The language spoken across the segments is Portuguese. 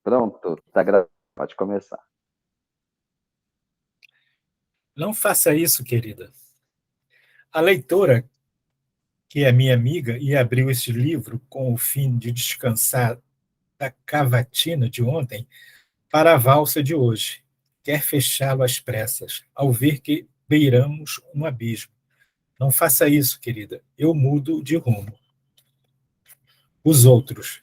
Pronto, tá gravado. Pode começar. Não faça isso, querida. A leitora, que é minha amiga e abriu este livro com o fim de descansar da cavatina de ontem para a valsa de hoje, quer fechá-lo às pressas, ao ver que beiramos um abismo. Não faça isso, querida. Eu mudo de rumo. Os outros.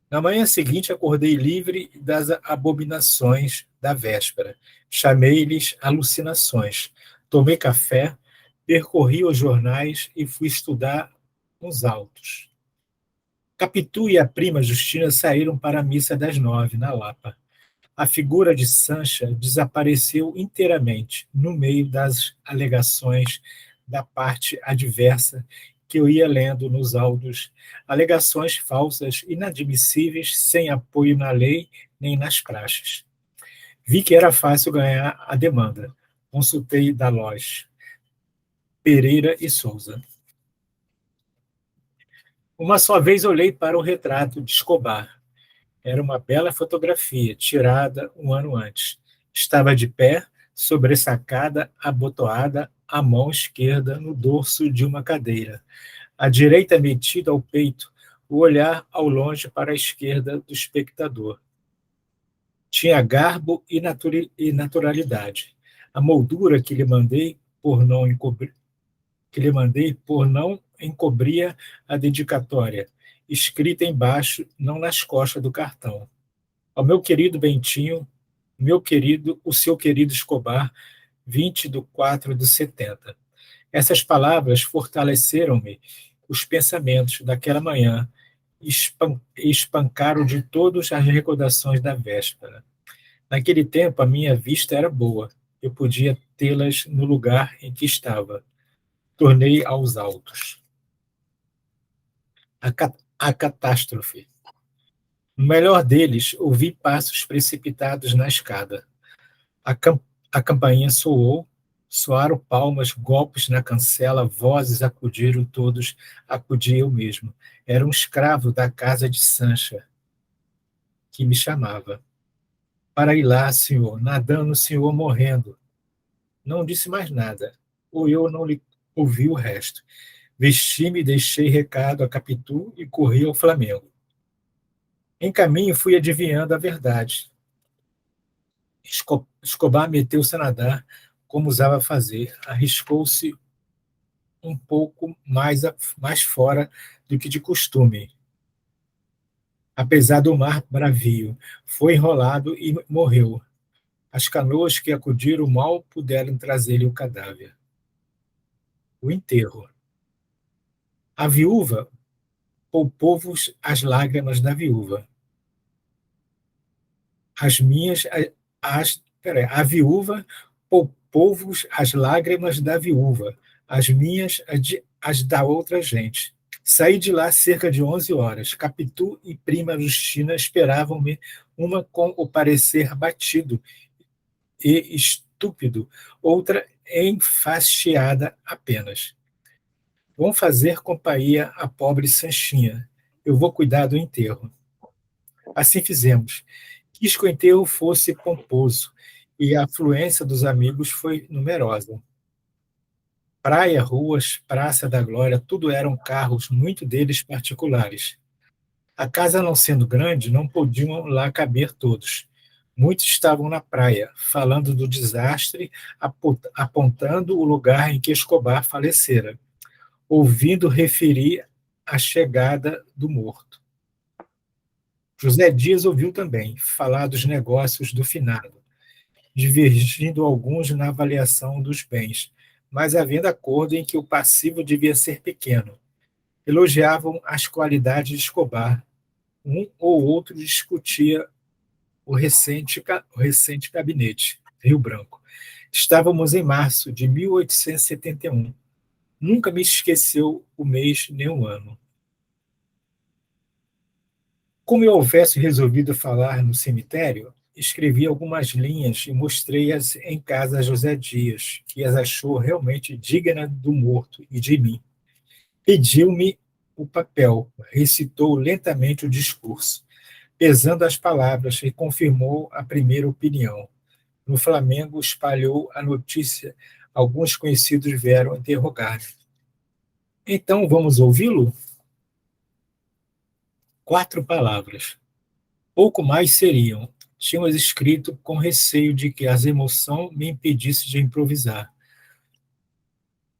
Na manhã seguinte, acordei livre das abominações da véspera. Chamei-lhes alucinações. Tomei café, percorri os jornais e fui estudar uns autos. Capitu e a prima Justina saíram para a missa das 9, na Lapa. A figura de Sancha desapareceu inteiramente no meio das alegações da parte adversa que eu ia lendo nos autos, alegações falsas, inadmissíveis, sem apoio na lei nem nas praxes. Vi que era fácil ganhar a demanda. Consultei Dalloz, Pereira e Souza. Uma só vez olhei para o retrato de Escobar. Era uma bela fotografia, tirada um ano antes. Estava de pé, sobressacada, abotoada, a mão esquerda no dorso de uma cadeira, a direita metida ao peito, o olhar ao longe para a esquerda do espectador. Tinha garbo e naturalidade. A moldura que lhe mandei por não encobria a dedicatória, escrita embaixo, não nas costas do cartão. Ao meu querido Bentinho, o seu querido Escobar, 20/4/70. Essas palavras fortaleceram-me os pensamentos daquela manhã e espancaram de todas as recordações da véspera. Naquele tempo, a minha vista era boa. Eu podia tê-las no lugar em que estava. Tornei aos autos. A catástrofe. No melhor deles, ouvi passos precipitados na escada. A, cam a campainha soou, soaram palmas, golpes na cancela, vozes acudiram todos, acudi eu mesmo. Era um escravo da casa de Sancha que me chamava. Para ir lá, senhor, nadando, senhor, morrendo. Não disse mais nada, ou eu não lhe ouvi o resto. Vesti-me, deixei recado a Capitu e corri ao Flamengo. Em caminho, fui adivinhando a verdade. Escobar meteu-se a nadar, como usava fazer, arriscou-se um pouco mais fora do que de costume, apesar do mar bravio. Foi enrolado e morreu. As canoas que acudiram mal puderam trazer-lhe o cadáver. O enterro. A viúva poupou-vos as lágrimas da viúva. As minhas, a viúva poupou-vos as lágrimas da viúva, as minhas, as da outra gente. Saí de lá cerca de 11 horas. Capitu e prima Justina esperavam-me, uma com o parecer batido e estúpido, outra enfastiada apenas. Vão fazer companhia à pobre Sanchinha. Eu vou cuidar do enterro. Assim fizemos. Quis que o enterro fosse pomposo, e a afluência dos amigos foi numerosa. Praia, ruas, Praça da Glória, tudo eram carros, muito deles particulares. A casa não sendo grande, não podiam lá caber todos. Muitos estavam na praia, falando do desastre, apontando o lugar em que Escobar falecera, ouvindo referir a chegada do morto. José Dias ouviu também falar dos negócios do finado, divergindo alguns na avaliação dos bens, mas havendo acordo em que o passivo devia ser pequeno. Elogiavam as qualidades de Escobar. Um ou outro discutia o recente gabinete, Rio Branco. Estávamos em março de 1871. Nunca me esqueceu o mês nem o ano. Como eu houvesse resolvido falar no cemitério, escrevi algumas linhas e mostrei-as em casa a José Dias, que as achou realmente dignas do morto e de mim. Pediu-me o papel, recitou lentamente o discurso. pesando as palavras, e confirmou a primeira opinião. No Flamengo espalhou a notícia. Alguns conhecidos vieram interrogar-me. Então, vamos ouvi-lo? 4 palavras. Pouco mais seriam. Tínhamos escrito com receio de que as emoções me impedissem de improvisar.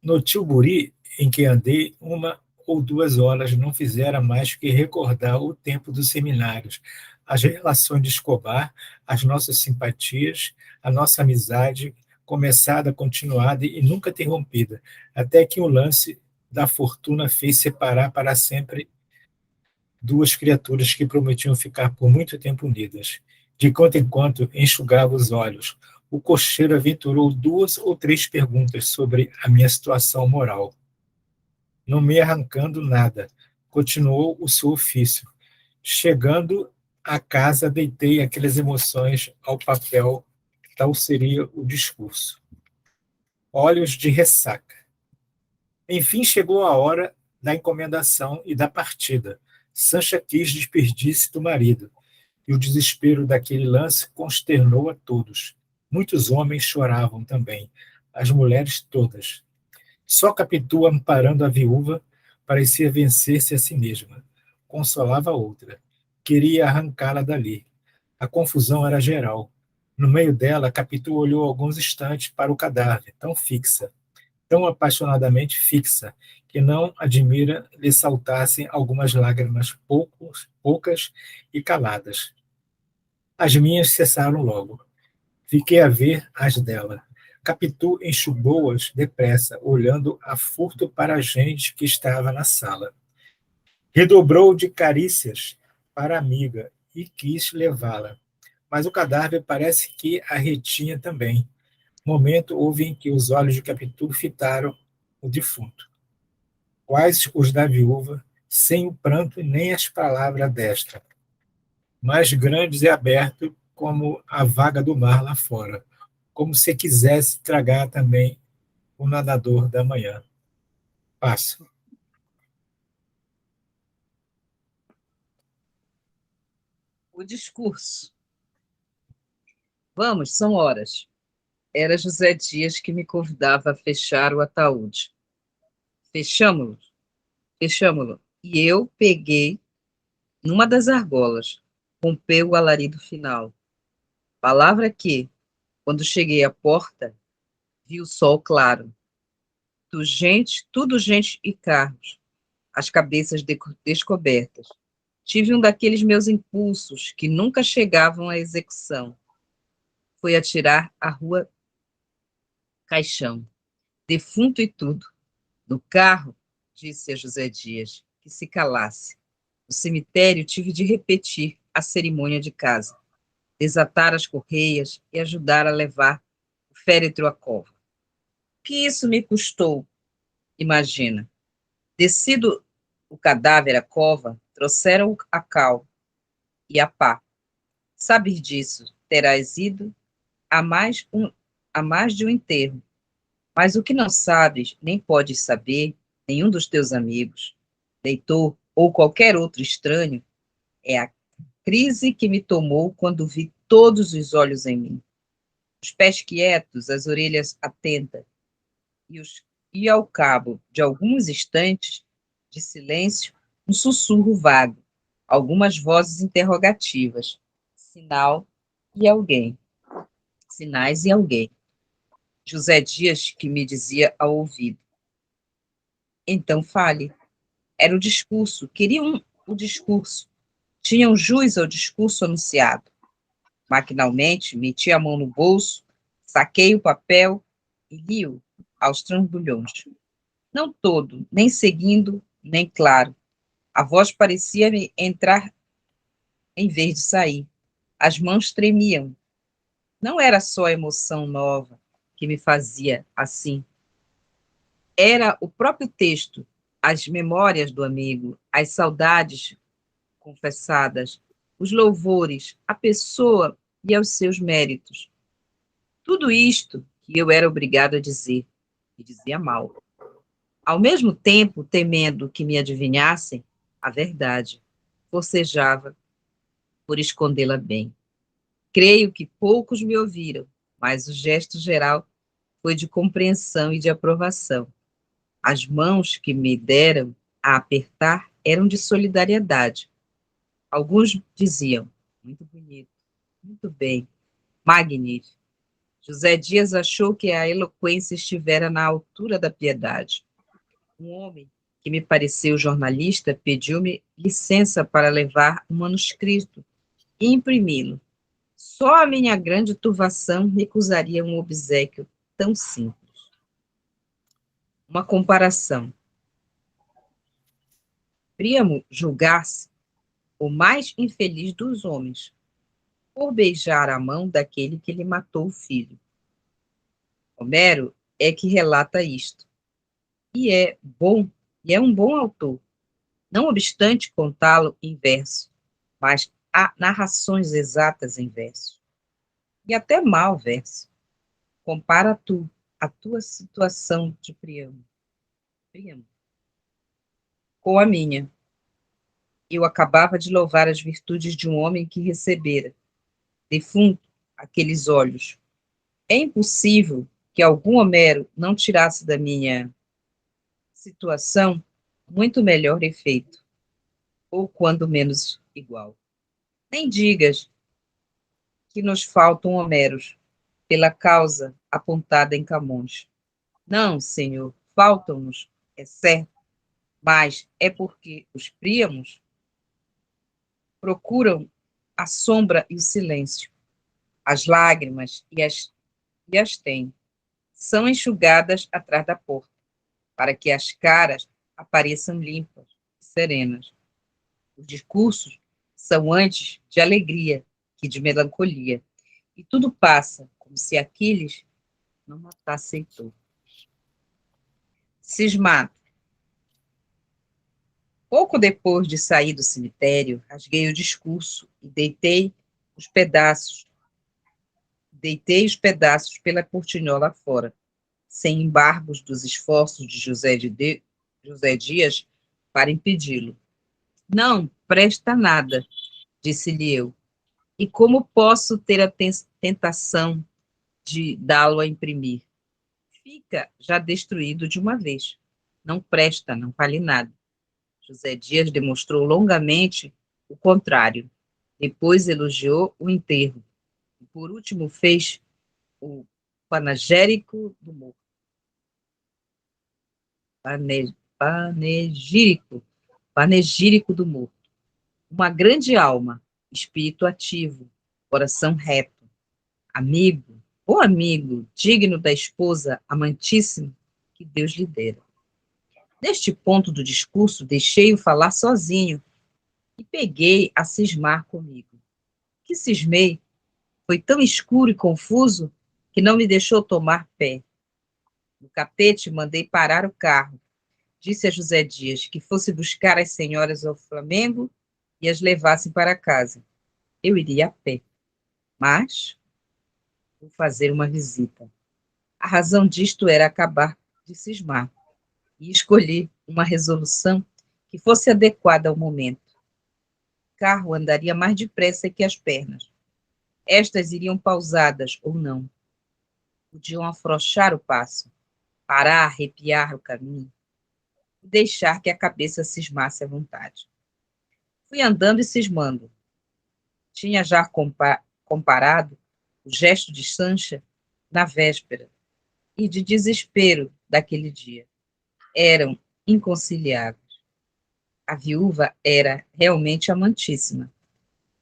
No Tilbury, em que andei 1 ou 2 horas, não fizera mais que recordar o tempo dos seminários, as relações de Escobar, as nossas simpatias, a nossa amizade, começada, continuada e nunca interrompida, até que o lance da fortuna fez separar para sempre duas criaturas que prometiam ficar por muito tempo unidas. De quando em quando enxugava os olhos. O cocheiro aventurou 2 ou 3 perguntas sobre a minha situação moral. Não me arrancando nada, continuou o seu ofício. Chegando à casa, deitei aquelas emoções ao papel. Tal seria o discurso. Olhos de ressaca. Enfim chegou a hora da encomendação e da partida. Sancha quis despedisse do marido, e o desespero daquele lance consternou a todos. Muitos homens choravam também, as mulheres todas. Só Capitu, amparando a viúva, parecia vencer-se a si mesma. Consolava a outra. Queria arrancá-la dali. A confusão era geral. No meio dela, Capitu olhou alguns instantes para o cadáver, tão apaixonadamente fixa, que não admira lhe saltassem algumas lágrimas poucas e caladas. As minhas cessaram logo. Fiquei a ver as dela. Capitu enxugou-as depressa, olhando a furto para a gente que estava na sala. Redobrou de carícias para a amiga e quis levá-la. Mas o cadáver parece que a retinha também. Momento houve em que os olhos de Capitu fitaram o defunto. Quais os da viúva, sem o pranto nem as palavras desta, mais grandes e abertos como a vaga do mar lá fora, como se quisesse tragar também o nadador da manhã. Passa. O discurso. Vamos, são horas. Era José Dias que me convidava a fechar o ataúde. Fechamo-lo, fechamo-lo. E eu peguei numa das argolas, rompeu o alarido final. Palavra que, quando cheguei à porta, vi o sol claro. Tudo gente e carros, as cabeças descobertas. Tive um daqueles meus impulsos que nunca chegavam à execução. Foi atirar a rua Caixão, defunto e tudo. No carro, disse a José Dias, que se calasse. No cemitério, tive de repetir a cerimônia de casa, desatar as correias e ajudar a levar o féretro à cova. Que isso me custou? Imagina. Descido o cadáver à cova, trouxeram a cal e a pá. Sabes disso, terás ido a mais de um enterro. Mas o que não sabes, nem podes saber, nenhum dos teus amigos, leitor ou qualquer outro estranho, é a crise que me tomou quando vi todos os olhos em mim. Os pés quietos, as orelhas atentas, e ao cabo de alguns instantes de silêncio, um sussurro vago, algumas vozes interrogativas, sinais e alguém. José Dias que me dizia ao ouvido. Então fale. Era o discurso, o discurso. Tinham jus ao discurso anunciado. Maquinalmente, meti a mão no bolso, saquei o papel e li-o aos trambolhões. Não todo, nem seguindo, nem claro. A voz parecia-me entrar em vez de sair. As mãos tremiam. Não era só a emoção nova que me fazia assim. Era o próprio texto, as memórias do amigo, as saudades confessadas, os louvores, a pessoa e aos seus méritos. Tudo isto que eu era obrigado a dizer, e dizia mal. Ao mesmo tempo, temendo que me adivinhassem a verdade, forcejava. por escondê-la bem. Creio que poucos me ouviram, mas o gesto geral foi de compreensão e de aprovação. As mãos que me deram a apertar eram de solidariedade. Alguns diziam, muito bonito, muito bem, magnífico. José Dias achou que a eloquência estivera na altura da piedade. Um homem, que me pareceu jornalista, pediu-me licença para levar um manuscrito e imprimi-lo. Só a minha grande turvação recusaria um obséquio tão simples. Uma comparação. Príamo julgasse o mais infeliz dos homens, por beijar a mão daquele que lhe matou o filho. Homero é que relata isto, e é um bom autor, não obstante contá-lo em verso, mas há narrações exatas em verso, e até mal verso. Compara a tua situação de Príamo, com a minha. Eu acabava de louvar as virtudes de um homem que recebera, defunto, aqueles olhos. É impossível que algum Homero não tirasse da minha situação muito melhor efeito, ou quando menos igual. Nem digas que nos faltam Homeros, pela causa apontada em Camões. Não, senhor, faltam-nos, é certo, mas é porque os príamos procuram a sombra e o silêncio, as lágrimas e as têm. São enxugadas atrás da porta, para que as caras apareçam limpas e serenas. Os discursos são antes de alegria que de melancolia, e tudo passa como se Aquiles não matasse Heitor. Cismado. Pouco depois de sair do cemitério, rasguei o discurso e deitei os pedaços pela portinhola fora, sem embargos dos esforços de José Dias para impedi-lo. Não presta nada, disse-lhe eu. E como posso ter a tentação de dá-lo a imprimir? Fica já destruído de uma vez. Não presta, não vale nada. José Dias demonstrou longamente o contrário. Depois elogiou o enterro. E por último fez o panegírico do morto. Panegírico do morto. Uma grande alma, espírito ativo, coração reto, amigo, bom amigo, digno da esposa amantíssima que Deus lhe dera. Neste ponto do discurso, deixei-o falar sozinho e peguei a cismar comigo. Que cismei? Foi tão escuro e confuso que não me deixou tomar pé. No capete, mandei parar o carro. Disse a José Dias que fosse buscar as senhoras ao Flamengo e as levassem para casa. Eu iria a pé, mas vou fazer uma visita. A razão disto era acabar de cismar e escolhi uma resolução que fosse adequada ao momento. O carro andaria mais depressa que as pernas. Estas iriam pausadas ou não. Podiam afrouxar o passo, parar, arrepiar o caminho e deixar que a cabeça cismasse à vontade. Fui andando e cismando. Tinha já comparado o gesto de Sancha na véspera e de desespero daquele dia. Eram inconciliáveis. A viúva era realmente amantíssima.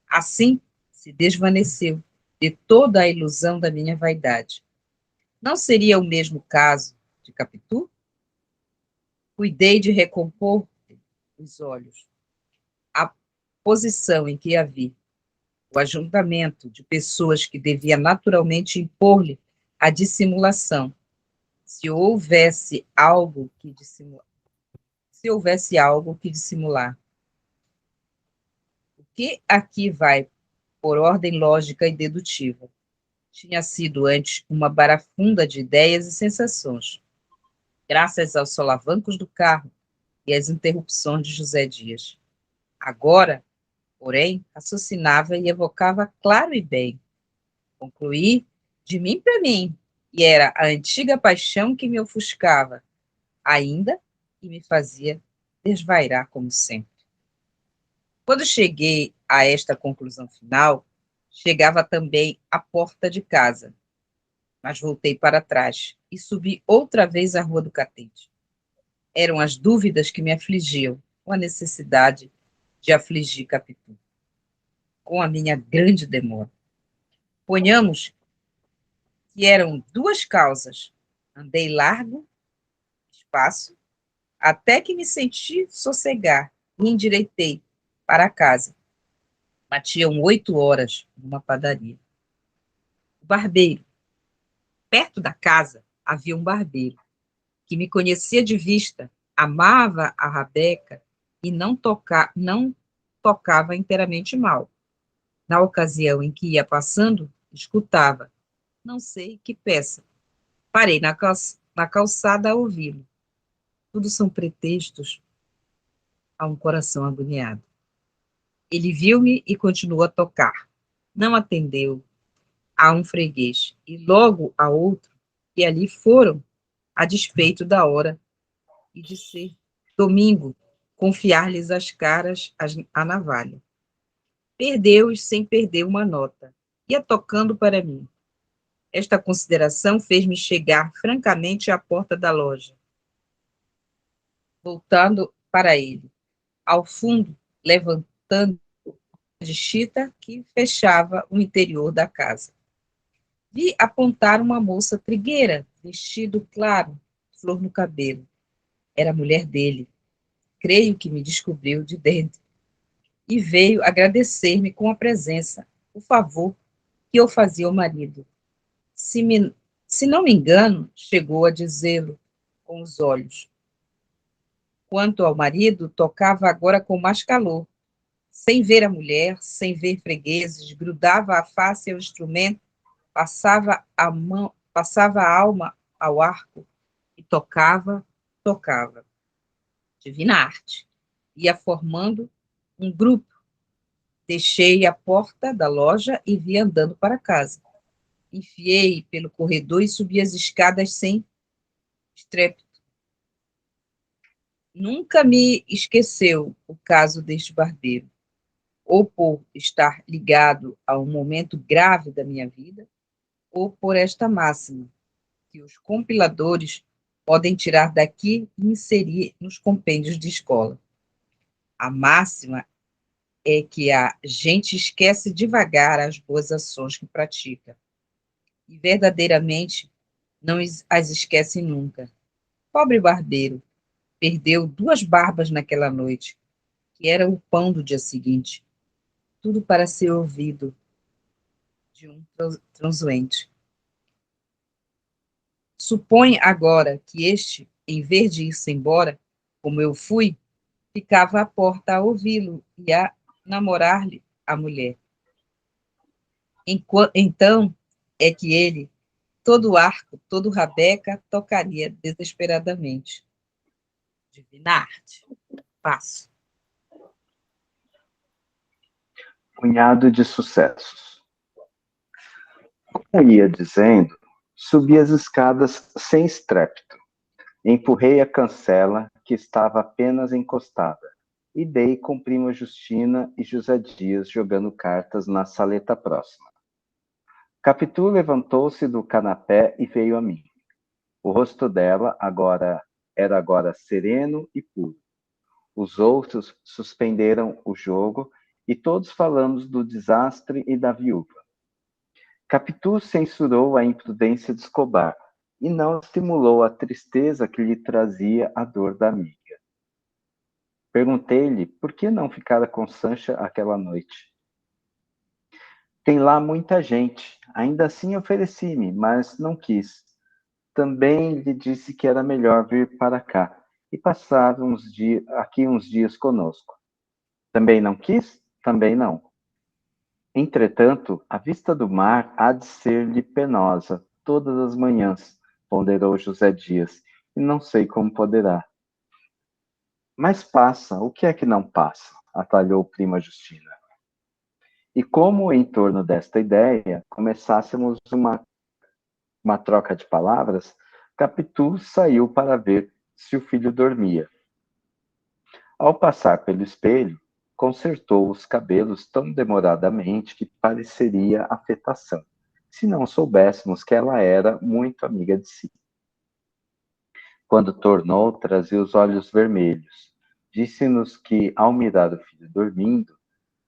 Assim se desvaneceu de toda a ilusão da minha vaidade. Não seria o mesmo caso de Capitu? Cuidei de recompor os olhos. A posição em que a vi, o ajuntamento de pessoas que devia naturalmente impor-lhe a dissimulação, se houvesse algo que dissimular. O que aqui vai por ordem lógica e dedutiva? Tinha sido antes uma barafunda de ideias e sensações, graças aos solavancos do carro e às interrupções de José Dias. Agora, porém, raciocinava e evocava claro e bem. Concluí de mim para mim, e era a antiga paixão que me ofuscava, ainda, e me fazia desvairar como sempre. Quando cheguei a esta conclusão final, chegava também à porta de casa, mas voltei para trás e subi outra vez a Rua do Catete. Eram as dúvidas que me afligiam, com a necessidade de afligir Capitu, com a minha grande demora. Ponhamos que eram duas causas. Andei largo espaço, até que me senti sossegar e endireitei para casa. Batiam 8 horas numa padaria. O barbeiro. Perto da casa havia um barbeiro, que me conhecia de vista, amava a rabeca e não tocava inteiramente mal. Na ocasião em que ia passando, escutava, não sei que peça. Parei na calçada a ouvi-lo. Tudo são pretextos a um coração agoniado. Ele viu-me e continuou a tocar. Não atendeu a um freguês e logo a outro, que ali foram, a despeito da hora e de ser domingo, confiar-lhes as caras a navalha. Perdeu-os sem perder uma nota. Ia tocando para mim. Esta consideração fez-me chegar francamente à porta da loja. Voltando para ele. Ao fundo, levantando de chita que fechava o interior da casa. Vi apontar uma moça trigueira, vestido claro, flor no cabelo. Era a mulher dele. Creio que me descobriu de dentro. E veio agradecer-me com a presença, o favor que eu fazia ao marido. Se não me engano, chegou a dizê-lo com os olhos. Quanto ao marido, tocava agora com mais calor. Sem ver a mulher, sem ver fregueses, grudava a face ao instrumento, passava a alma ao arco e tocava. Divina arte. Ia formando um grupo. Deixei a porta da loja e vi andando para casa. Enfiei pelo corredor e subi as escadas sem estrépito. Nunca me esqueceu o caso deste barbeiro, ou por estar ligado a um momento grave da minha vida, ou por esta máxima, que os compiladores podem tirar daqui e inserir nos compêndios de escola. A máxima é que a gente esquece devagar as boas ações que pratica, e verdadeiramente não as esquece nunca. Pobre barbeiro, perdeu 2 barbas naquela noite, que era o pão do dia seguinte, tudo para ser ouvido de um transuente. Supõe agora que este, em vez de ir-se embora, como eu fui, ficava à porta a ouvi-lo e a namorar-lhe a mulher. Então é que ele, todo arco, todo rabeca, tocaria desesperadamente. Divina arte. Passo. Punhado de sucessos. Como ia dizendo, subi as escadas sem estrépito. Empurrei a cancela, que estava apenas encostada, e dei com prima Justina e José Dias jogando cartas na saleta próxima. Capitu levantou-se do canapé e veio a mim. O rosto dela era agora sereno e puro. Os outros suspenderam o jogo e todos falamos do desastre e da viúva. Capitu censurou a imprudência de Escobar e não estimulou a tristeza que lhe trazia a dor da amiga. Perguntei-lhe por que não ficara com Sancha aquela noite. Tem lá muita gente. Ainda assim ofereci-me, mas não quis. Também lhe disse que era melhor vir para cá e passar aqui uns dias conosco. Também não quis? Também não. Entretanto, a vista do mar há de ser-lhe penosa todas as manhãs, ponderou José Dias, e não sei como poderá. Mas passa, o que é que não passa? Atalhou prima Justina. E como, em torno desta ideia, começássemos uma troca de palavras, Capitu saiu para ver se o filho dormia. Ao passar pelo espelho, consertou os cabelos tão demoradamente que pareceria afetação, se não soubéssemos que ela era muito amiga de si. Quando tornou, trazia os olhos vermelhos. Disse-nos que, ao mirar o filho dormindo,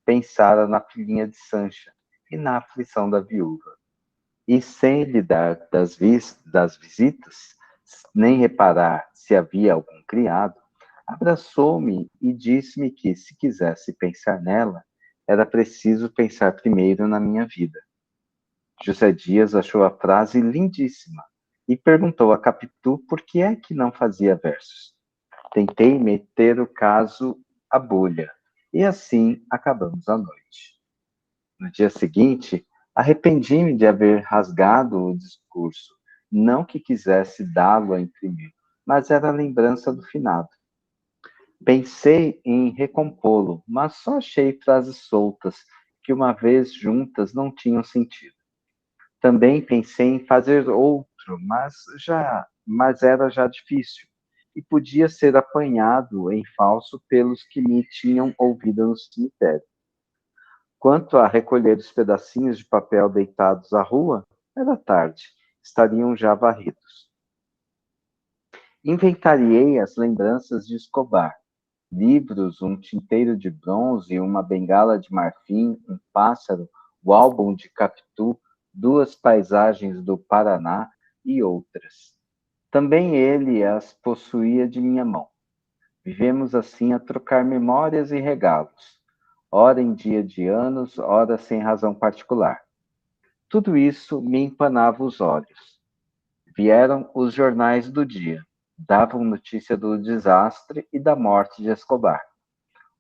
pensara na filhinha de Sancha e na aflição da viúva. E sem lhe dar das visitas, nem reparar se havia algum criado, abraçou-me e disse-me que, se quisesse pensar nela, era preciso pensar primeiro na minha vida. José Dias achou a frase lindíssima e perguntou a Capitu por que é que não fazia versos. Tentei meter o caso à bolha, e assim acabamos a noite. No dia seguinte, arrependi-me de haver rasgado o discurso, não que quisesse dá-lo a imprimir, mas era a lembrança do finado. Pensei em recompô-lo, mas só achei frases soltas, que uma vez juntas não tinham sentido. Também pensei em fazer outro, mas era já difícil, e podia ser apanhado em falso pelos que me tinham ouvido no cemitério. Quanto a recolher os pedacinhos de papel deitados à rua, era tarde, estariam já varridos. Inventariei as lembranças de Escobar, livros, um tinteiro de bronze, uma bengala de marfim, um pássaro, o álbum de Capitu, duas paisagens do Paraná e outras. Também ele as possuía de minha mão. Vivemos assim a trocar memórias e regalos, ora em dia de anos, ora sem razão particular. Tudo isso me empanava os olhos. Vieram os jornais do dia, davam notícia do desastre e da morte de Escobar,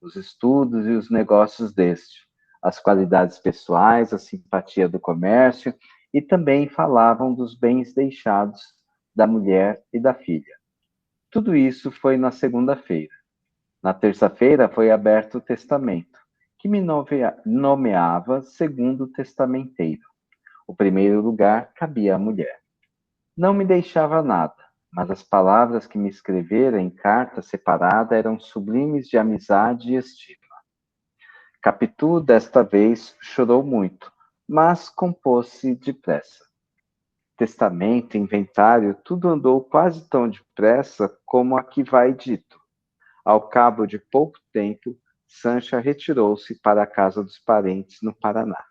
os estudos e os negócios deste, as qualidades pessoais, a simpatia do comércio, e também falavam dos bens deixados da mulher e da filha. Tudo isso foi na segunda-feira. Na terça-feira foi aberto o testamento, que me nomeava segundo testamenteiro. O primeiro lugar cabia à mulher. Não me deixava nada, mas as palavras que me escrevera em carta separada eram sublimes de amizade e estima. Capitu, desta vez, chorou muito, mas compôs-se depressa. Testamento, inventário, tudo andou quase tão depressa como aqui vai dito. Ao cabo de pouco tempo, Sancha retirou-se para a casa dos parentes no Paraná.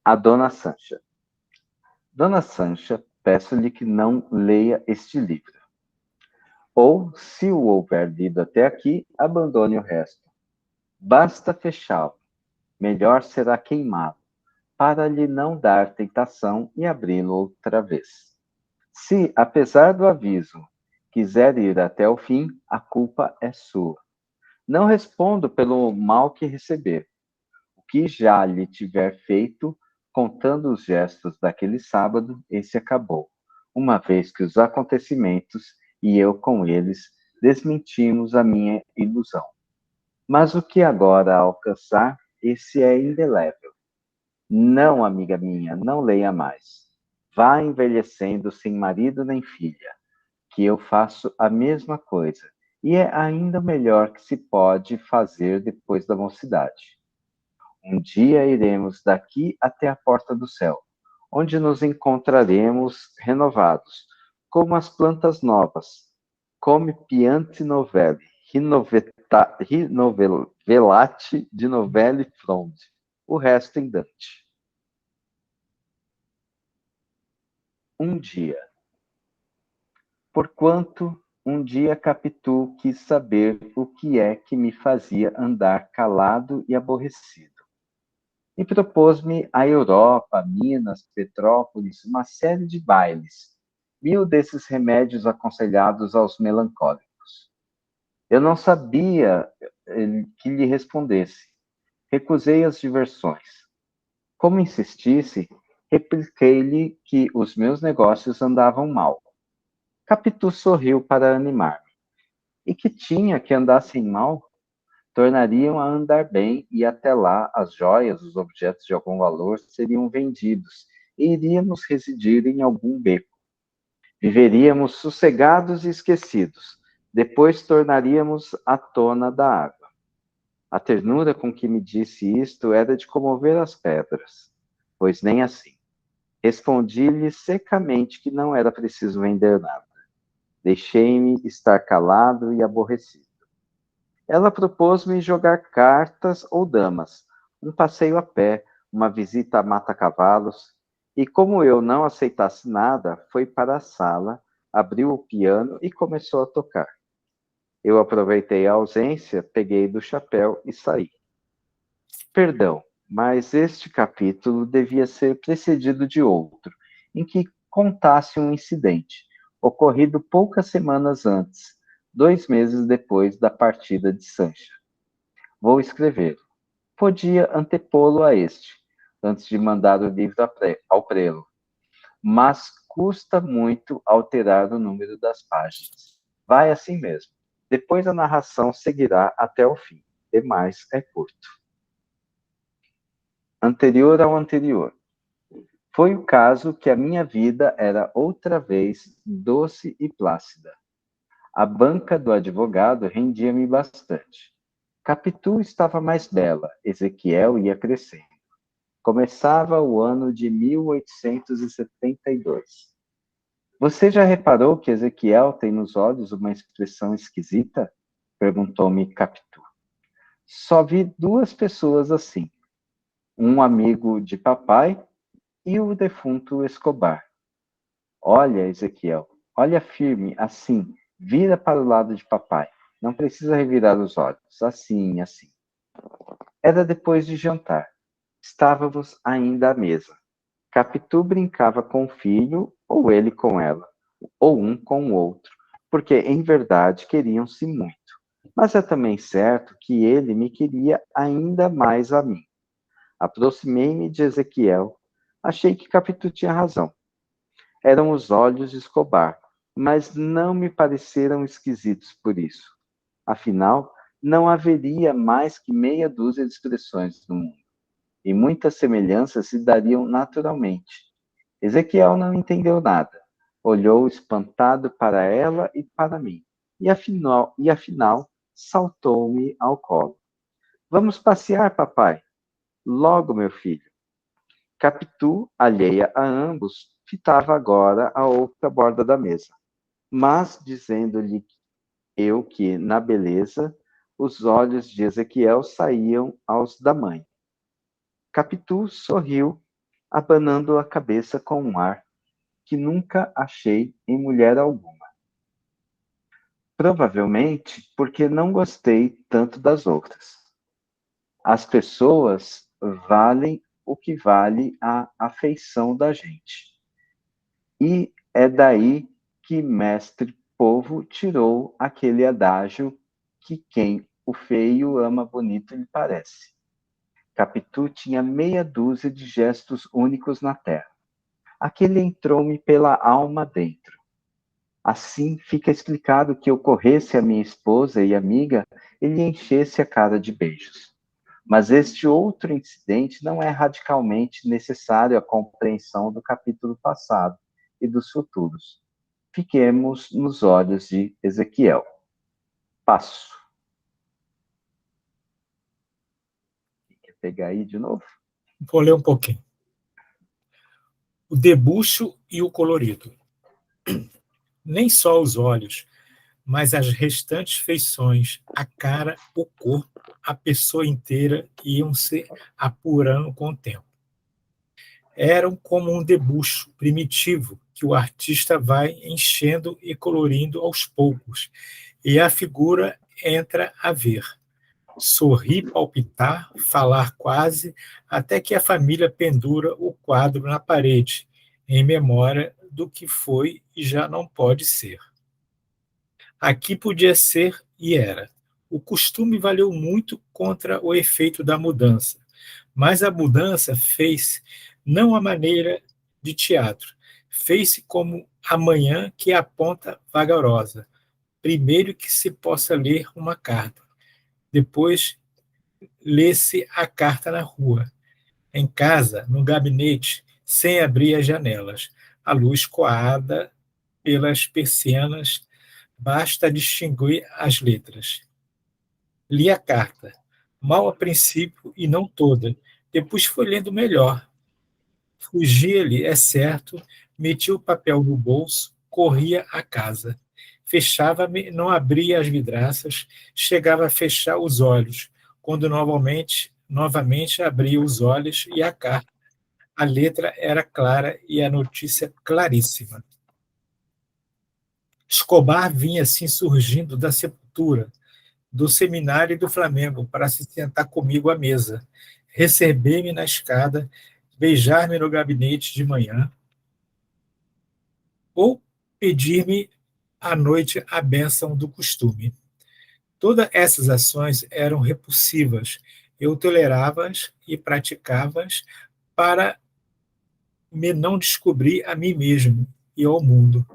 A Dona Sancha. Dona Sancha, peço-lhe que não leia este livro. Ou, se o houver lido até aqui, abandone o resto. Basta fechá-lo. Melhor será queimá-lo, para lhe não dar tentação e abri-lo outra vez. Se, apesar do aviso, quiser ir até o fim, a culpa é sua. Não respondo pelo mal que receber. O que já lhe tiver feito, contando os gestos daquele sábado, esse acabou, uma vez que os acontecimentos, e eu com eles, desmentimos a minha ilusão. Mas o que agora alcançar, esse é indelével. Não, amiga minha, não leia mais. Vá envelhecendo sem marido nem filha, que eu faço a mesma coisa, e é ainda o melhor que se pode fazer depois da mocidade. Um dia iremos daqui até a porta do céu, onde nos encontraremos renovados, como as plantas novas. Come piante novelli, rinovelate de novelli fronde, o resto em Dante. Um dia. Porquanto um dia Capitu quis saber o que é que me fazia andar calado e aborrecido. E propôs-me a Europa, Minas, Petrópolis, uma série de bailes, 1000 desses remédios aconselhados aos melancólicos. Eu não sabia que lhe respondesse. Recusei as diversões. Como insistisse, repliquei-lhe que os meus negócios andavam mal. Capitu sorriu para animar-me. E que tinha que andassem mal? tornariam a andar bem e até lá as joias, os objetos de algum valor seriam vendidos e iríamos residir em algum beco. Viveríamos sossegados e esquecidos. Depois tornaríamos à tona da água. A ternura com que me disse isto era de comover as pedras, pois nem assim. Respondi-lhe secamente que não era preciso vender nada. Deixei-me estar calado e aborrecido. Ela propôs-me jogar cartas ou damas, um passeio a pé, uma visita a mata-cavalos, e como eu não aceitasse nada, foi para a sala, abriu o piano e começou a tocar. Eu aproveitei a ausência, peguei do chapéu e saí. Perdão, mas este capítulo devia ser precedido de outro, em que contasse um incidente, ocorrido poucas semanas antes, 2 meses depois da partida de Sancha. Vou escrever. Podia antepô-lo a este, antes de mandar o livro ao prelo, mas custa muito alterar o número das páginas. Vai assim mesmo. Depois a narração seguirá até o fim. Demais é curto. Anterior ao anterior. Foi o caso que a minha vida era outra vez doce e plácida. A banca do advogado rendia-me bastante. Capitu estava mais bela, Ezequiel ia crescendo. Começava o ano de 1872. Você já reparou que Ezequiel tem nos olhos uma expressão esquisita? Perguntou-me Capitu. Só vi 2 pessoas assim. Um amigo de papai e o defunto Escobar. Olha, Ezequiel, olha firme, assim, vira para o lado de papai. Não precisa revirar os olhos, assim, assim. Era depois de jantar. Estávamos ainda à mesa. Capitu brincava com o filho, ou ele com ela, ou um com o outro, porque em verdade queriam-se muito. Mas é também certo que ele me queria ainda mais a mim. Aproximei-me de Ezequiel. Achei que Capitu tinha razão. Eram os olhos de Escobar, mas não me pareceram esquisitos por isso. Afinal, não haveria mais que meia dúzia de expressões no mundo, e muitas semelhanças se dariam naturalmente. Ezequiel não entendeu nada. Olhou espantado para ela e para mim, e afinal saltou-me ao colo. Vamos passear, papai. Logo, meu filho. Capitu, alheia a ambos, fitava agora a outra borda da mesa, mas dizendo-lhe eu que, na beleza, os olhos de Ezequiel saíam aos da mãe. Capitu sorriu, abanando a cabeça com um ar que nunca achei em mulher alguma. Provavelmente porque não gostei tanto das outras. As pessoas valem o que vale a afeição da gente. E é daí que mestre Povo tirou aquele adágio que quem o feio ama bonito lhe parece. Capitu tinha meia dúzia de gestos únicos na terra. Aquele entrou-me pela alma dentro. Assim fica explicado que eu corresse a minha esposa e amiga e lhe enchesse a cara de beijos. Mas este outro incidente não é radicalmente necessário à compreensão do capítulo passado e dos futuros. Fiquemos nos olhos de Ezequiel. Passo. Quer pegar aí de novo? Vou ler um pouquinho. O debuxo e o colorido. Nem só os olhos, mas as restantes feições, a cara, o corpo, a pessoa inteira iam se apurando com o tempo. Eram como um debuxo primitivo que o artista vai enchendo e colorindo aos poucos, e a figura entra a ver. Sorrir, palpitar, falar quase, até que a família pendura o quadro na parede, em memória do que foi e já não pode ser. Aqui podia ser e era. O costume valeu muito contra o efeito da mudança, mas a mudança fez não a maneira de teatro, fez-se como a manhã que aponta vagarosa, primeiro que se possa ler uma carta. Depois, lê-se a carta na rua. Em casa, no gabinete, sem abrir as janelas, a luz coada pelas persianas, basta distinguir as letras. Li a carta, mal a princípio e não toda. Depois foi lendo melhor. Fugia-lhe, é certo, metia o papel no bolso, corria à casa. Fechava-me, não abria as vidraças, chegava a fechar os olhos, quando novamente abria os olhos e a carta. A letra era clara e a notícia claríssima. Escobar vinha assim surgindo da sepultura, do seminário e do Flamengo, para se sentar comigo à mesa, receber-me na escada, beijar-me no gabinete de manhã, ou pedir-me à noite a bênção do costume. Todas essas ações eram repulsivas. Eu tolerava-as e praticava-as para me não descobrir a mim mesmo e ao mundo.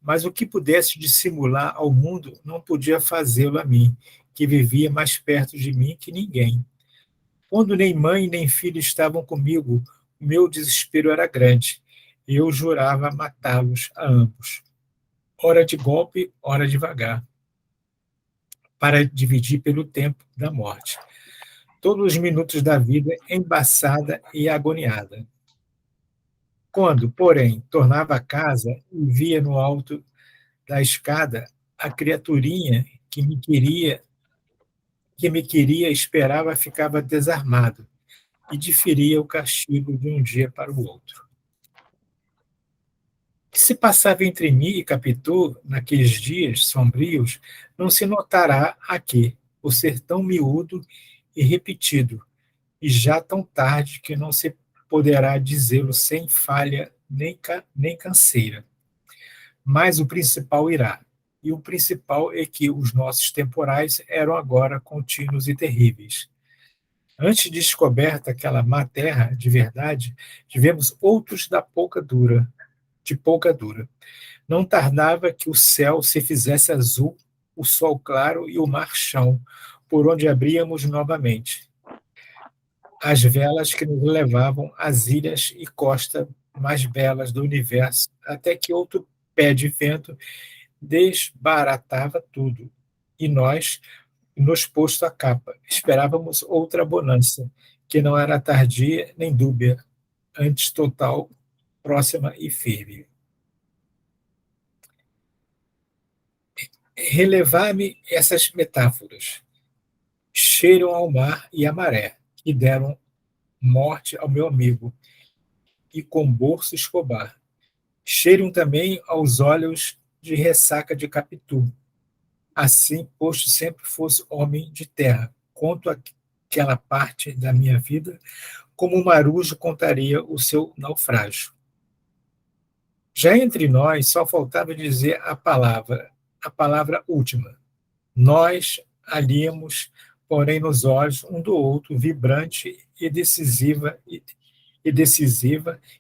Mas o que pudesse dissimular ao mundo não podia fazê-lo a mim, que vivia mais perto de mim que ninguém. Quando nem mãe nem filho estavam comigo, o meu desespero era grande. Eu jurava matá-los a ambos. Hora de golpe, hora devagar, para dividir pelo tempo da morte. Todos os minutos da vida embaçada e agoniada. Quando, porém, tornava a casa e via no alto da escada a criaturinha que me queria esperava, ficava desarmado e diferia o castigo de um dia para o outro. O que se passava entre mim e Capitu naqueles dias sombrios não se notará aqui, por ser tão miúdo e repetido, e já tão tarde que não se poderá dizê-lo sem falha nem canseira. Mas o principal irá. E o principal é que os nossos temporais eram agora contínuos e terríveis. Antes de descoberta aquela má terra de verdade, tivemos outros de pouca dura. Não tardava que o céu se fizesse azul, o sol claro e o mar chão, por onde abríamos novamente. As velas que nos levavam às ilhas e costas mais belas do universo, até que outro pé de vento desbaratava tudo, e nós, nos posto a capa, esperávamos outra bonança, que não era tardia nem dúbia, antes total, próxima e firme. Relevar-me essas metáforas. Cheiram ao mar e à maré, que deram morte ao meu amigo, e com bolso Escobar. Cheiram também aos olhos de ressaca de Capitu. Assim, posto sempre fosse homem de terra, conto aquela parte da minha vida como o marujo contaria o seu naufrágio. Já entre nós, só faltava dizer a palavra última. Nós alíamos, porém, nos olhos um do outro, vibrante e decisiva,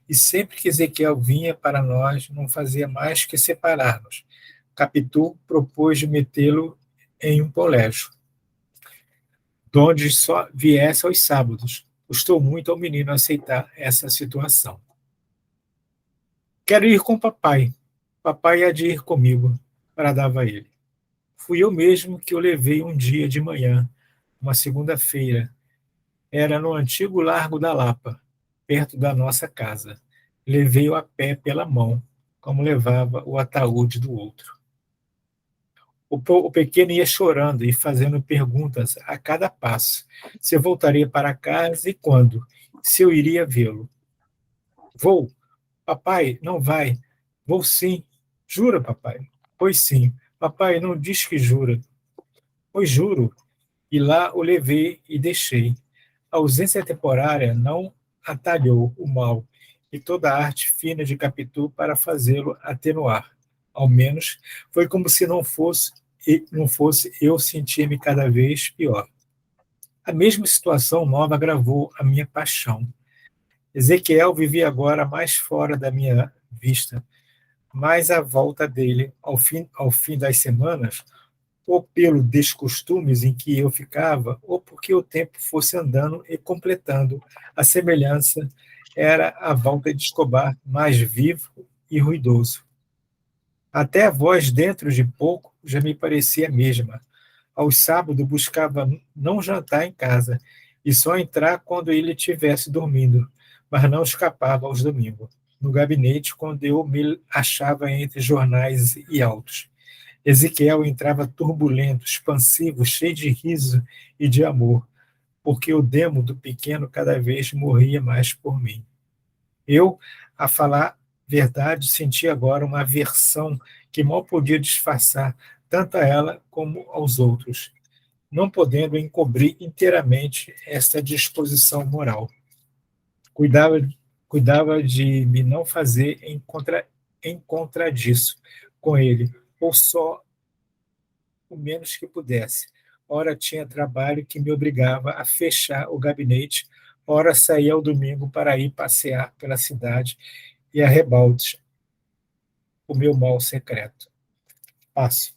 e sempre que Ezequiel vinha para nós, não fazia mais que separar-nos. Capitu propôs de metê-lo em um colégio, donde só viesse aos sábados. Custou muito ao menino aceitar essa situação. Quero ir com papai. Papai há de ir comigo, bradava ele. Fui eu mesmo que o levei um dia de manhã, uma segunda-feira. Era no antigo Largo da Lapa, perto da nossa casa. Levei-o a pé pela mão, como levava o ataúde do outro. O pequeno ia chorando e fazendo perguntas a cada passo. Se eu voltaria para casa e quando? Se eu iria vê-lo. Vou. Papai, não vai. Vou sim. Jura, papai? Pois sim. Papai, não diz que jura. Pois juro. E lá o levei e deixei. A ausência temporária não atalhou o mal e toda a arte fina de Capitu para fazê-lo atenuar. Ao menos foi como se não fosse eu sentir-me cada vez pior. A mesma situação nova agravou a minha paixão. Ezequiel vivia agora mais fora da minha vista, mais à volta dele, ao fim das semanas, ou pelo descostumes em que eu ficava, ou porque o tempo fosse andando e completando a semelhança, era a volta de Escobar mais vivo e ruidoso. Até a voz, dentro de pouco, já me parecia a mesma. Aos sábados buscava não jantar em casa e só entrar quando ele estivesse dormindo, mas não escapava aos domingos, no gabinete quando eu me achava entre jornais e autos. Ezequiel entrava turbulento, expansivo, cheio de riso e de amor, porque o demo do pequeno cada vez morria mais por mim. Eu, a falar verdade, sentia agora uma aversão que mal podia disfarçar, tanto a ela como aos outros, não podendo encobrir inteiramente esta disposição moral. Cuidava, cuidava de me não fazer em contra disso com ele, ou só o menos que pudesse. Ora tinha trabalho que me obrigava a fechar o gabinete, ora saía ao domingo para ir passear pela cidade e arrebaldes o meu mal secreto. Passo.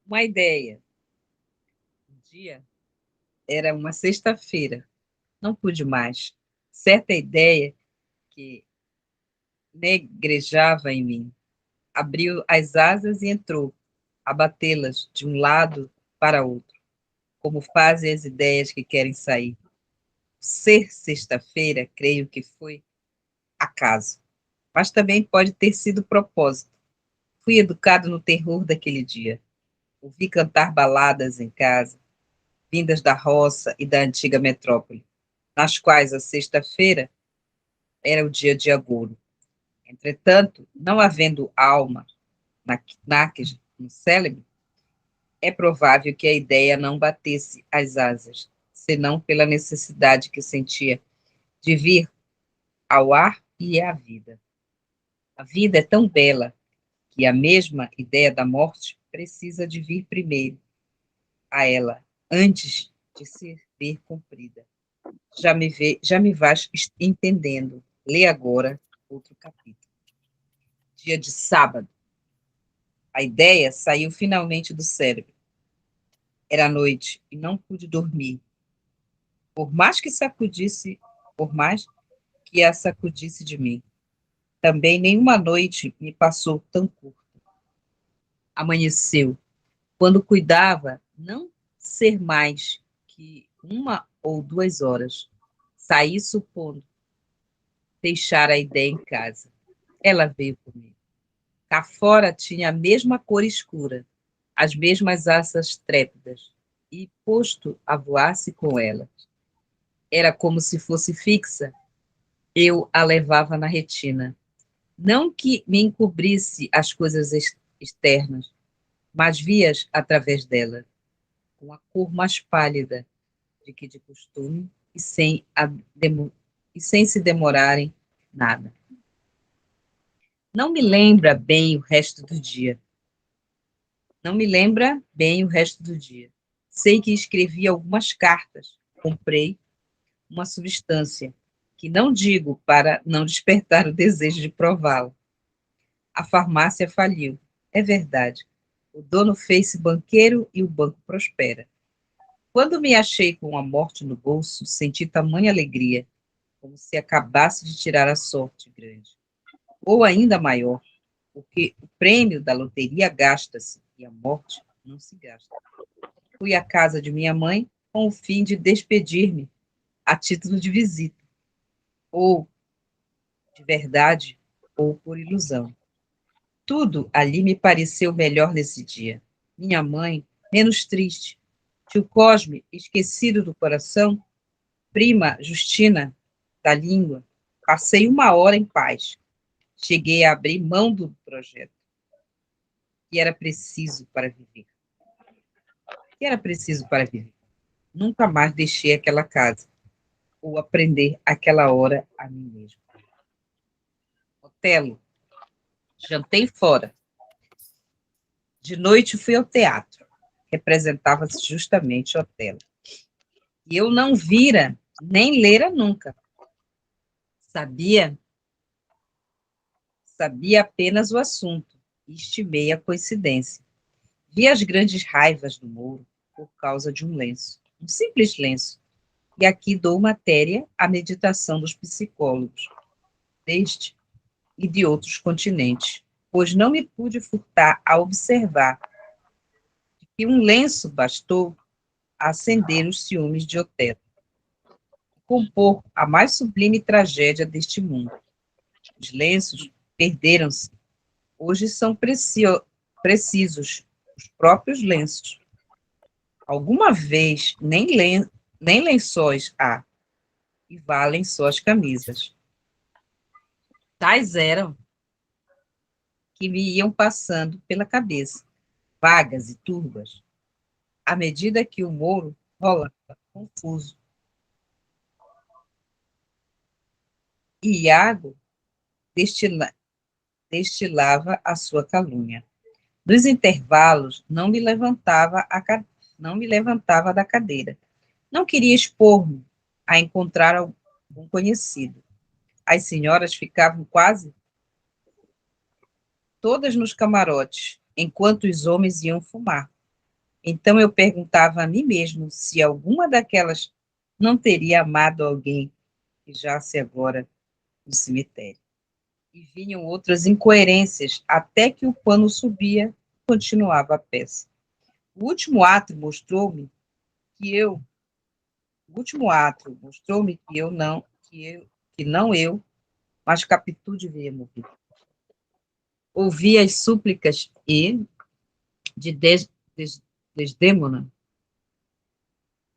Uma ideia. Um dia era uma sexta-feira. Não pude mais. Certa ideia que negrejava em mim abriu as asas e entrou, a batê-las de um lado para outro, como fazem as ideias que querem sair. Ser sexta-feira, creio que foi acaso, mas também pode ter sido propósito. Fui educado no terror daquele dia. Ouvi cantar baladas em casa, vindas da roça e da antiga metrópole, nas quais a sexta-feira era o dia de agouro. Entretanto, não havendo alma no célebre, é provável que a ideia não batesse as asas, senão pela necessidade que sentia de vir ao ar e à vida. A vida é tão bela que a mesma ideia da morte precisa de vir primeiro a ela, antes de se ver cumprida. Já me vais entendendo. Lê agora outro capítulo. Dia de sábado. A ideia saiu finalmente do cérebro. Era noite e não pude dormir. Por mais que a sacudisse de mim. Também nenhuma noite me passou tão curta. Amanheceu, quando cuidava não ser mais que 1 ou 2 horas. Saí supondo deixar a ideia em casa. Ela veio comigo. Cá fora tinha a mesma cor escura, as mesmas asas trépidas, e, posto a voar-se com ela, era como se fosse fixa, eu a levava na retina. Não que me encobrisse as coisas externas, mas via-as através dela, com a cor mais pálida de que de costume e sem se demorarem nada. Não me lembra bem o resto do dia. Não me lembra bem o resto do dia. Sei que escrevi algumas cartas, comprei uma substância, que não digo para não despertar o desejo de prová-la. A farmácia faliu, é verdade. O dono fez-se banqueiro e o banco prospera. Quando me achei com a morte no bolso, senti tamanha alegria, como se acabasse de tirar a sorte grande. Ou ainda maior, porque o prêmio da loteria gasta-se e a morte não se gasta. Fui à casa de minha mãe com o fim de despedir-me a título de visita, ou de verdade, ou por ilusão. Tudo ali me pareceu melhor nesse dia. Minha mãe, menos triste. Tio Cosme, esquecido do coração. Prima Justina, da língua. Passei 1 hora em paz. Cheguei a abrir mão do projeto. Que era preciso para viver. Que era preciso para viver. Nunca mais deixei aquela casa. Ou aprender aquela hora a mim mesmo. Otelo. Jantei fora. De noite fui ao teatro. Representava-se justamente Otelo. E eu não vira, nem lera nunca. Sabia apenas o assunto e estimei a coincidência. Vi as grandes raivas do Moro por causa de um lenço, um simples lenço. E aqui dou matéria à meditação dos psicólogos, deste e de outros continentes, pois não me pude furtar a observar que um lenço bastou a acender os ciúmes de Otelo, compor a mais sublime tragédia deste mundo. Os lenços perderam-se, hoje são precisos os próprios lenços. Alguma vez nem lençóis há, e valem só as camisas. Tais eram que me iam passando pela cabeça, vagas e turbas, à medida que o Moro rolava confuso. E Iago destilava a sua calúnia. Nos intervalos, não me levantava da cadeira. Não queria expor-me a encontrar algum conhecido. As senhoras ficavam quase todas nos camarotes, enquanto os homens iam fumar. Então eu perguntava a mim mesmo se alguma daquelas não teria amado alguém que jace agora no cemitério. E vinham outras incoerências, até que o pano subia e continuava a peça. O último ato mostrou-me que não eu, mas Capitu devia morrer. Ouvi as súplicas de Desdémona,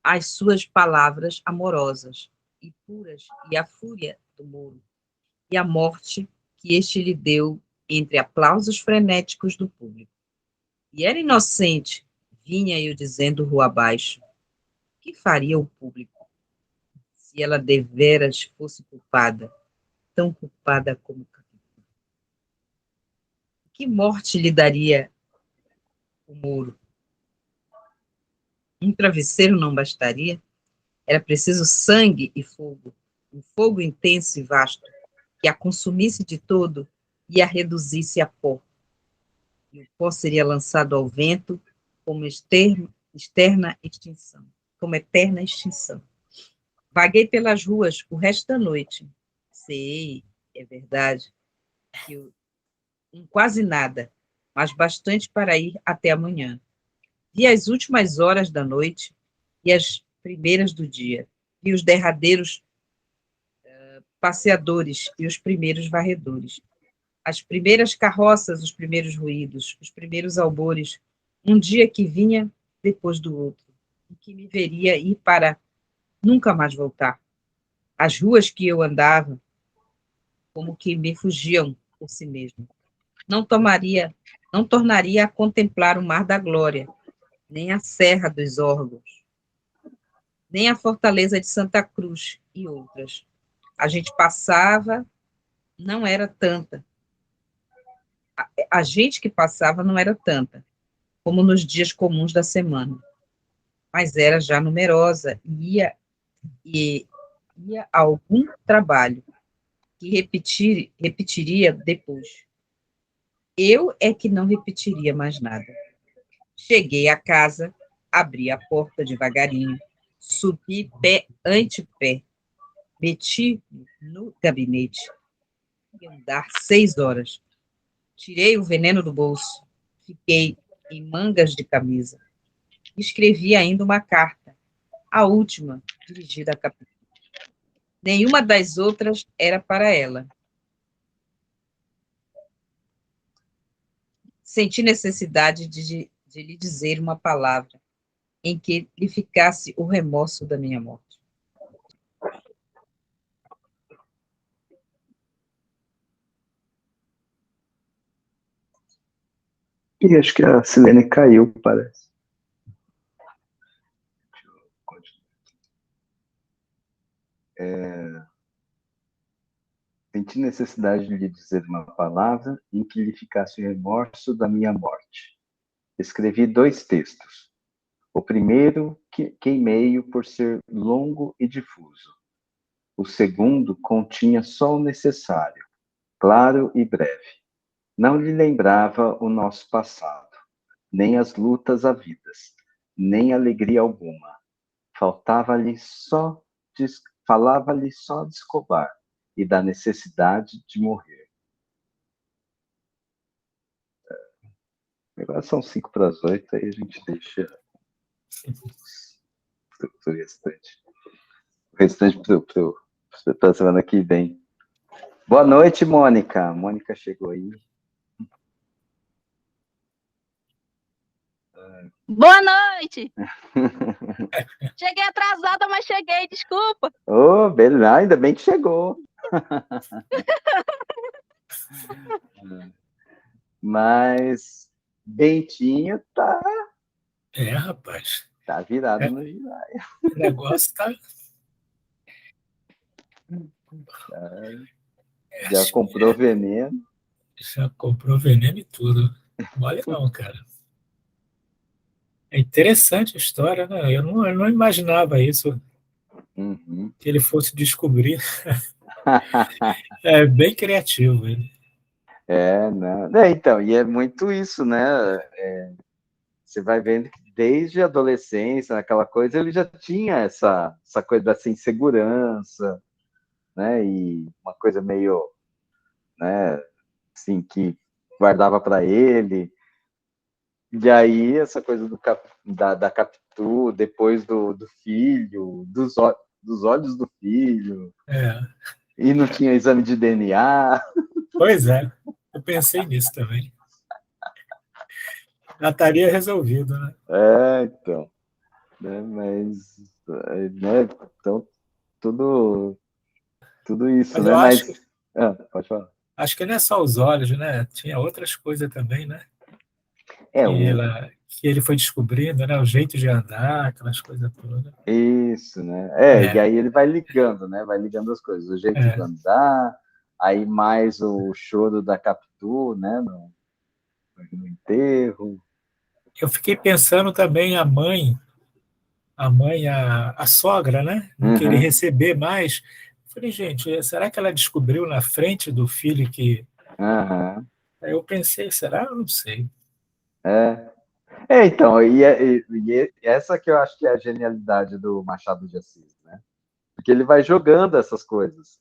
as suas palavras amorosas e puras, e a fúria do Moro, e a morte que este lhe deu entre aplausos frenéticos do público. E era inocente, vinha eu dizendo rua abaixo, que faria o público se ela deveras fosse culpada, tão culpada como Capitu? Que morte lhe daria o Moro? Um travesseiro não bastaria? Era preciso sangue e fogo, um fogo intenso e vasto, que a consumisse de todo e a reduzisse a pó. E o pó seria lançado ao vento como eterna extinção. Vaguei pelas ruas o resto da noite. Sei, é verdade, que quase nada, mas bastante para ir até amanhã. Vi as últimas horas da noite e as primeiras do dia. Vi os derradeiros passeadores e os primeiros varredores. As primeiras carroças, os primeiros ruídos, os primeiros albores. Um dia que vinha depois do outro, e que me veria ir para nunca mais voltar. As ruas que eu andava, como que me fugiam por si mesmo. Não tornaria a contemplar o mar da glória, nem a Serra dos Órgãos, nem a Fortaleza de Santa Cruz e outras. A gente passava, não era tanta. A gente que passava não era tanta, como nos dias comuns da semana, mas era já numerosa e ia a algum trabalho que repetiria depois. Eu é que não repetiria mais nada. Cheguei a casa, abri a porta devagarinho, subi pé ante pé, meti no gabinete, ia andar 6 horas. Tirei o veneno do bolso, fiquei em mangas de camisa. Escrevi ainda uma carta, a última, dirigida a Capitu. Nenhuma das outras era para ela. Senti necessidade de lhe dizer uma palavra em que lhe ficasse o remorso da minha morte. E acho que a Silene caiu, parece. Senti necessidade de lhe dizer uma palavra em que lhe ficasse o remorso da minha morte. Escrevi 2 textos. O primeiro queimei-o por ser longo e difuso. O segundo continha só o necessário. claro e breve. Não lhe lembrava o nosso passado, nem as lutas havidas, nem alegria alguma. Falava-lhe só de Escobar e da necessidade de morrer. Agora são 7:55, aí a gente deixa o restante para a semana que vem. Boa noite, Mônica. Mônica chegou aí. Boa noite! Cheguei atrasada, mas cheguei, desculpa. Oh, beleza, ainda bem que chegou. Mas Bentinho tá Rapaz. Tá virado no giraia. O negócio tá... Já comprou veneno. Já comprou veneno e tudo. Olha não, cara. É interessante a história, né? Eu não imaginava isso, que ele fosse descobrir. É bem criativo ele. Né? Então, e é muito isso, né? Você vai vendo que desde a adolescência, aquela coisa, ele já tinha essa coisa dessa insegurança, né? E uma coisa meio, né? Assim, que guardava para ele. E aí, essa coisa da Capitu, depois do filho, dos olhos do filho. E não tinha exame de DNA. Pois é, eu pensei nisso também. Já estaria resolvido, né? Então. Né, mas, né, então, tudo isso, mas né? Pode falar. Acho que não é só os olhos, né? Tinha outras coisas também, né? Que ele foi descobrindo, né? O jeito de andar, aquelas coisas todas. Isso, né? E aí ele vai ligando, né? Vai ligando as coisas. O jeito de andar, aí mais o choro da Capitu, né? No enterro. Eu fiquei pensando também a sogra, né? Não querer receber mais. Falei, gente, será que ela descobriu na frente do filho que... Aí eu pensei, será? Eu não sei. Então, e essa que eu acho que é a genialidade do Machado de Assis, né? Porque ele vai jogando essas coisas,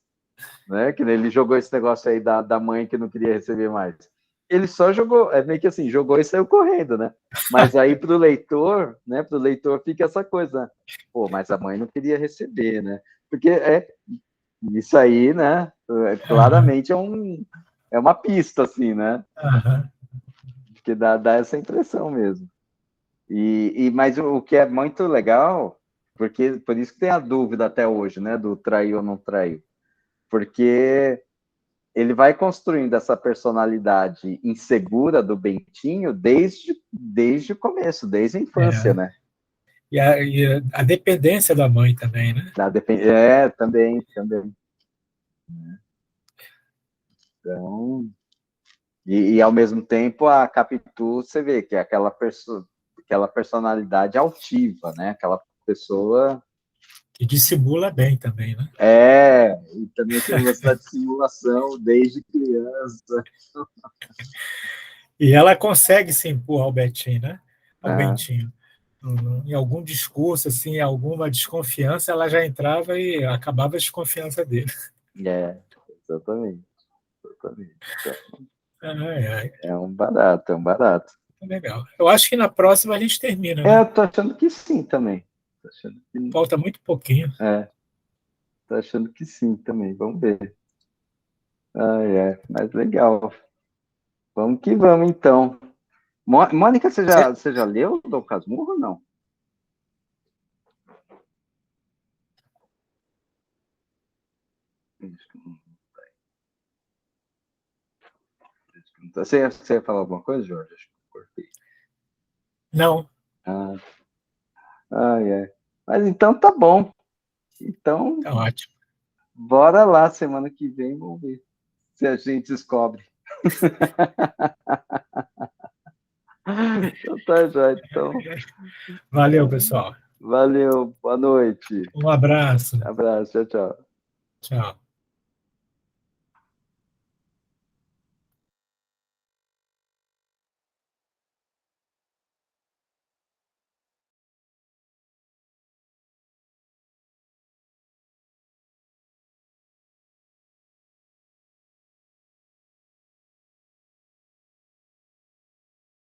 né? Que ele jogou esse negócio aí da mãe que não queria receber mais. Ele só jogou, meio que assim, jogou e saiu correndo, né? Mas aí pro leitor, né? Pro leitor fica essa coisa, né? Pô, mas a mãe não queria receber, né? Porque isso aí, né? Claramente é uma pista, assim, né? Porque dá essa impressão mesmo. Mas o que é muito legal, porque por isso que tem a dúvida até hoje, né? Do traiu ou não traiu. Porque ele vai construindo essa personalidade insegura do Bentinho desde o começo, desde a infância, né? E a dependência da mãe também, né? Também. Então, e ao mesmo tempo a Capitu, você vê que é aquela personalidade altiva, né? Aquela pessoa... Que dissimula bem também, né? E também tem essa dissimulação desde criança. E ela consegue se impor ao Betinho, né? Ao Bentinho. Em algum discurso, assim, alguma desconfiança, ela já entrava e acabava a desconfiança dele. Exatamente. É um barato. Legal. Eu acho que na próxima a gente termina, né? Eu tô achando que sim também. Falta muito pouquinho. Tô achando que sim também. Vamos ver. Mas legal. Vamos que vamos, então. Mônica, você já leu Dom Casmurro ou não? Você ia falar alguma coisa, Jorge? Acho que eu cortei. Não. Mas então tá bom. Então, tá ótimo. Bora lá, semana que vem, vamos ver se a gente descobre. Então tá, já. Então. Valeu, pessoal. Valeu, boa noite. Um abraço. Abraço, tchau. Tchau.